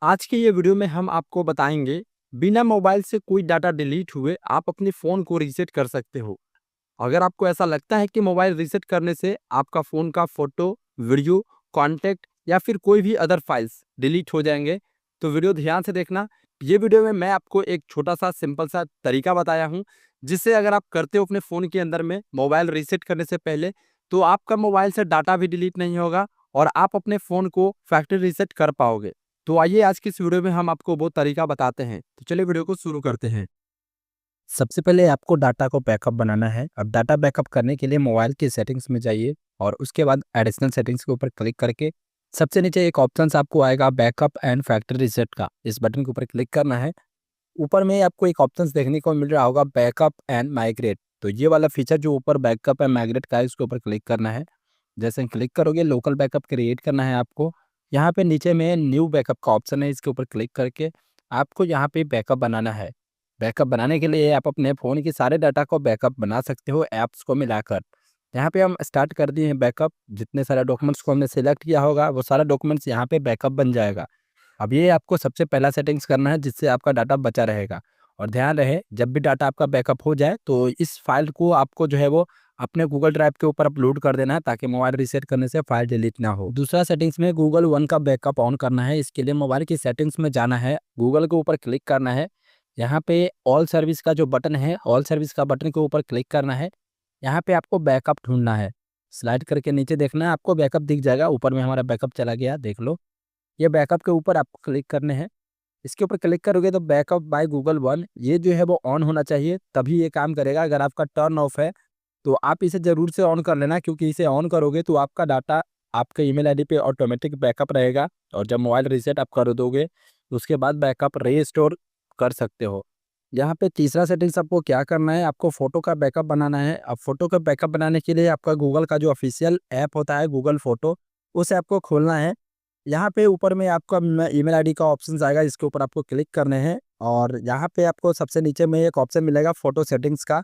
आज के ये वीडियो में हम आपको बताएंगे बिना मोबाइल से कोई डाटा डिलीट हुए आप अपने फ़ोन को रीसेट कर सकते हो। अगर आपको ऐसा लगता है कि मोबाइल रीसेट करने से आपका फ़ोन का फ़ोटो, वीडियो, कॉन्टैक्ट या फिर कोई भी अदर फाइल्स डिलीट हो जाएंगे, तो वीडियो ध्यान से देखना। ये वीडियो में मैं आपको एक छोटा-सा सिंपल सा तरीका बताया हूँ, जिससे अगर आप करते हो अपने फ़ोन के अंदर में मोबाइल रीसेट करने से पहले, तो आपका मोबाइल से डाटा भी डिलीट नहीं होगा और आप अपने फ़ोन को फैक्ट्री रीसेट कर पाओगे। तो आइए आज की इस वीडियो में हम आपको वो तरीका बताते हैं। तो चलिए वीडियो को शुरू करते हैं। सबसे पहले आपको डाटा को बैकअप बनाना है। अब डाटा बैकअप करने के लिए मोबाइल की सेटिंग्स में जाइए और उसके बाद एडिशनल सेटिंग्स के ऊपर क्लिक करके सबसे नीचे एक ऑप्शन आपको आएगा बैकअप एंड फैक्ट्री रीसेट का। इस बटन के ऊपर क्लिक करना है। ऊपर में आपको एक ऑप्शन देखने को मिल रहा होगा बैकअप एंड माइग्रेट। तो ये वाला फीचर जो ऊपर बैकअप एंड माइग्रेट का है इसके ऊपर क्लिक करना है। जैसे क्लिक करोगे लोकल बैकअप क्रिएट करना है आपको। यहाँ पे नीचे में न्यू बैकअप का ऑप्शन है, इसके ऊपर क्लिक करके आपको यहाँ पे बैकअप बनाना है। बैकअप बनाने के लिए आप अपने फ़ोन के सारे डाटा को बैकअप बना सकते हो ऐप्स को मिलाकर। यहाँ पे हम स्टार्ट कर दिए हैं बैकअप। जितने सारे डॉक्यूमेंट्स को हमने सेलेक्ट किया होगा वो सारा डॉक्यूमेंट्स यहाँ पे बैकअप बन जाएगा। अब ये आपको सबसे पहला सेटिंग्स करना है जिससे आपका डाटा बचा रहेगा। और ध्यान रहे जब भी डाटा आपका बैकअप हो जाए तो इस फाइल को आपको जो है वो अपने गूगल ड्राइव के ऊपर अपलोड कर देना है ताकि मोबाइल रीसेट करने से फाइल डिलीट ना हो। दूसरा सेटिंग्स में गूगल वन का बैकअप ऑन करना है। इसके लिए मोबाइल की सेटिंग्स में जाना है, गूगल के ऊपर क्लिक करना है। यहाँ पे ऑल सर्विस का जो बटन है, ऑल सर्विस का बटन के ऊपर क्लिक करना है। यहाँ पे आपको बैकअप ढूंढना है। स्लाइड करके नीचे देखना है, आपको बैकअप दिख जाएगा। ऊपर में हमारा बैकअप चला गया, देख लो। ये बैकअप के ऊपर आपको क्लिक करने हैं। इसके ऊपर क्लिक करोगे तो बैकअप बाय गूगल वन ये जो है वो ऑन होना चाहिए, तभी ये काम करेगा। अगर आपका टर्न ऑफ है तो आप इसे ज़रूर से ऑन कर लेना, क्योंकि इसे ऑन करोगे तो आपका डाटा आपके ईमेल आईडी पे ऑटोमेटिक बैकअप रहेगा और जब मोबाइल रीसेट आप कर दोगे तो उसके बाद बैकअप रीस्टोर कर सकते हो। यहाँ पे तीसरा सेटिंग्स आपको क्या करना है, आपको फ़ोटो का बैकअप बनाना है। अब फ़ोटो का बैकअप बनाने के लिए आपका गूगल का जो ऑफिशियल ऐप होता है गूगल फ़ोटो, उसे आपको खोलना है। यहाँ पे ऊपर में आपका ईमेल आईडी का ऑप्शन आएगा, इसके ऊपर आपको क्लिक करने हैं और यहाँ पे आपको सबसे नीचे में एक ऑप्शन मिलेगा फ़ोटो सेटिंग्स का।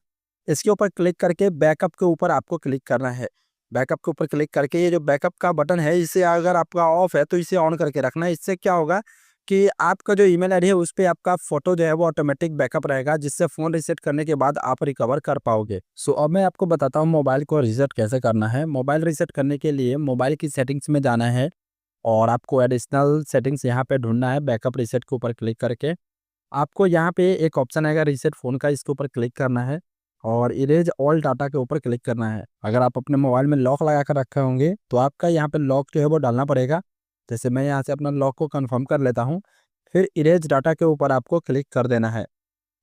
इसके ऊपर क्लिक करके बैकअप के ऊपर आपको क्लिक करना है। बैकअप के ऊपर क्लिक करके ये जो बैकअप का बटन है इसे अगर आपका ऑफ है तो इसे ऑन करके रखना है। इससे क्या होगा कि आपका जो ईमेल आईडी है उस पे आपका फ़ोटो जो है वो ऑटोमेटिक बैकअप रहेगा, जिससे फ़ोन रीसेट करने के बाद आप रिकवर कर पाओगे। सो अब मैं आपको बताता हूँ मोबाइल को रीसेट कैसे करना है। मोबाइल रीसेट करने के लिए मोबाइल की सेटिंग्स में जाना है और आपको एडिशनल सेटिंग्स यहाँ पे ढूंढना है। बैकअप रीसेट के ऊपर क्लिक करके आपको यहाँ पे एक ऑप्शन आएगा रीसेट फ़ोन का, इसके ऊपर क्लिक करना है और इरेज ऑल डाटा के ऊपर क्लिक करना है। अगर आप अपने मोबाइल में लॉक लगा कर रखे होंगे तो आपका यहाँ पे लॉक जो है वो डालना पड़ेगा। जैसे मैं यहाँ से अपना लॉक को कंफर्म कर लेता हूँ, फिर इरेज डाटा के ऊपर आपको क्लिक कर देना है।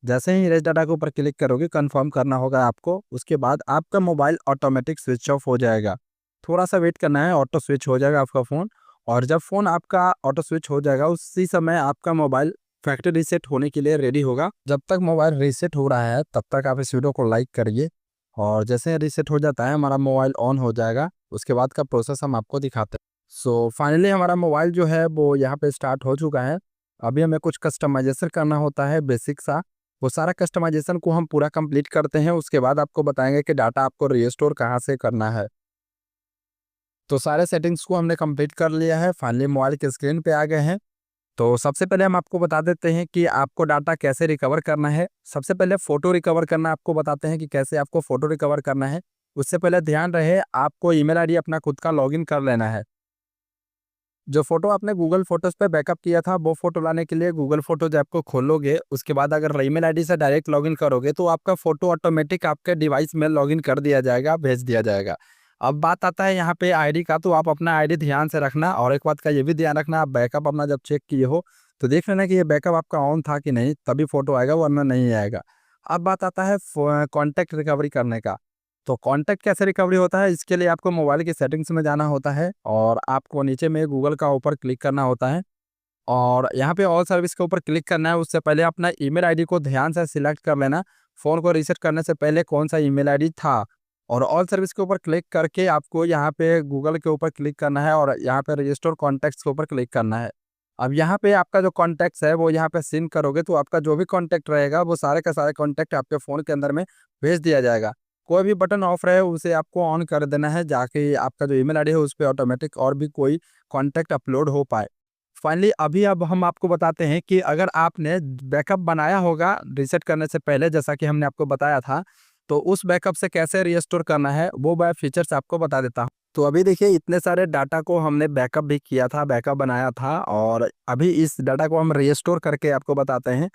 जैसे ही इरेज डाटा के ऊपर क्लिक करोगे कंफर्म करना होगा आपको, उसके बाद आपका मोबाइल ऑटोमेटिक स्विच ऑफ हो जाएगा। थोड़ा सा वेट करना है, ऑटो स्विच हो जाएगा आपका फ़ोन। और जब फ़ोन आपका ऑटो स्विच हो जाएगा उसी समय आपका मोबाइल फैक्ट्री रीसेट होने के लिए रेडी होगा। जब तक मोबाइल रीसेट हो रहा है तब तक आप इस वीडियो को लाइक करिए और जैसे रीसेट हो जाता है हमारा मोबाइल ऑन हो जाएगा, उसके बाद का प्रोसेस हम आपको दिखाते हैं। सो फाइनली हमारा मोबाइल जो है वो यहाँ पे स्टार्ट हो चुका है। अभी हमें कुछ कस्टमाइजेशन करना होता है बेसिक सा, वो सारा कस्टमाइजेशन को हम पूरा कंप्लीट करते हैं। उसके बाद आपको बताएंगे कि डाटा आपको रीस्टोर कहाँ से करना है। तो सारे सेटिंग्स को हमने कंप्लीट कर लिया है, फाइनली मोबाइल के स्क्रीन पे आ गए हैं। तो सबसे पहले हम आपको बता देते हैं कि आपको डाटा कैसे रिकवर करना है। सबसे पहले फ़ोटो रिकवर करना आपको बताते हैं कि कैसे आपको फ़ोटो रिकवर करना है। उससे पहले ध्यान रहे आपको ईमेल आईडी अपना खुद का लॉगिन कर लेना है। जो फ़ोटो आपने गूगल फ़ोटोज़ पे बैकअप किया था वो फ़ोटो लाने के लिए गूगल फ़ोटोज़ ऐप को खोलोगे, उसके बाद अगर ईमेल आईडी से डायरेक्ट लॉगिन करोगे तो आपका फ़ोटो ऑटोमेटिक आपके डिवाइस में लॉगिन कर दिया जाएगा, भेज दिया जाएगा। अब बात आता है यहाँ पे आईडी का, तो आप अपना आईडी ध्यान से रखना और एक बात का ये भी ध्यान रखना, आप बैकअप अपना जब चेक किए हो तो देख लेना कि ये बैकअप आपका ऑन था कि नहीं, तभी फ़ोटो आएगा वरना नहीं आएगा। अब बात आता है कॉन्टैक्ट रिकवरी करने का। तो कॉन्टैक्ट कैसे रिकवरी होता है, इसके लिए आपको मोबाइल की सेटिंग्स में जाना होता है और आपको नीचे में गूगल का ऊपर क्लिक करना होता है और यहाँ पे ऑल सर्विस के ऊपर क्लिक करना है। उससे पहले अपना ईमेल आईडी को ध्यान से सिलेक्ट कर लेना। फ़ोन को रीसेट करने से पहले कौन सा ईमेल आईडी था और ऑल सर्विस के ऊपर क्लिक करके आपको यहाँ पे गूगल के ऊपर क्लिक करना है और यहाँ पे रजिस्टर कॉन्टैक्ट्स के ऊपर क्लिक करना है। अब यहाँ पे आपका जो कॉन्टैक्ट्स है वो यहाँ पे सिंक करोगे तो आपका जो भी कॉन्टैक्ट रहेगा वो सारे का सारे कॉन्टैक्ट आपके फ़ोन के अंदर में भेज दिया जाएगा। कोई भी बटन ऑफ रहे उसे आपको ऑन कर देना है, जाके आपका जो ईमेल आईडी है उस पे ऑटोमेटिक और भी कोई कॉन्टैक्ट अपलोड हो पाए। फाइनली अभी अब हम आपको बताते हैं कि अगर आपने बैकअप बनाया होगा रीसेट करने से पहले, जैसा कि हमने आपको बताया था, तो उस बैकअप से कैसे रीस्टोर करना है वो मैं फीचर्स आपको बता देता हूँ। तो अभी देखिए इतने सारे डाटा को हमने बैकअप भी किया था, बैकअप बनाया था, और अभी इस डाटा को हम रीस्टोर करके आपको बताते हैं।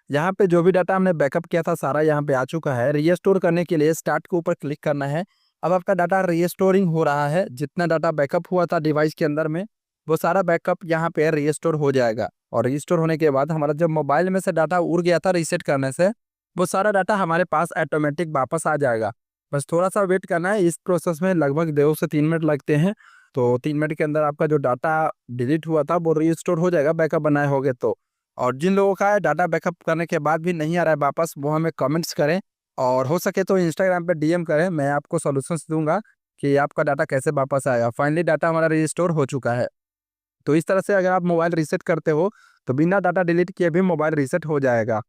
यहाँ पे जो भी डाटा हमने बैकअप किया था सारा यहाँ पे आ चुका है। रीस्टोर करने के लिए स्टार्ट के ऊपर क्लिक करना है। अब आपका डाटा रीस्टोरिंग हो रहा है, जितना डाटा बैकअप हुआ था डिवाइस के अंदर में वो सारा बैकअप यहाँ पे रीस्टोर हो जाएगा। और रीस्टोर होने के बाद हमारा जब मोबाइल में से डाटा उड़ गया था रीसेट करने से, वो सारा डाटा हमारे पास ऑटोमेटिक वापस आ जाएगा। बस थोड़ा सा वेट करना है। इस प्रोसेस में लगभग 2 से 3 मिनट लगते हैं। तो 3 मिनट के अंदर आपका जो डाटा डिलीट हुआ था वो रीस्टोर हो जाएगा, बैकअप बनाए होगे तो। और जिन लोगों का डाटा बैकअप करने के बाद भी नहीं आ रहा है वापस, वो हमें कमेंट्स करें, और हो सके तो इंस्टाग्राम पे डीएम करें। मैं आपको सॉल्यूशंस दूंगा कि आपका डाटा कैसे वापस आएगा। फाइनली डाटा हमारा रिस्टोर हो चुका है। तो इस तरह से अगर आप मोबाइल रीसेट करते हो तो बिना डाटा डिलीट किए भी मोबाइल रीसेट हो जाएगा।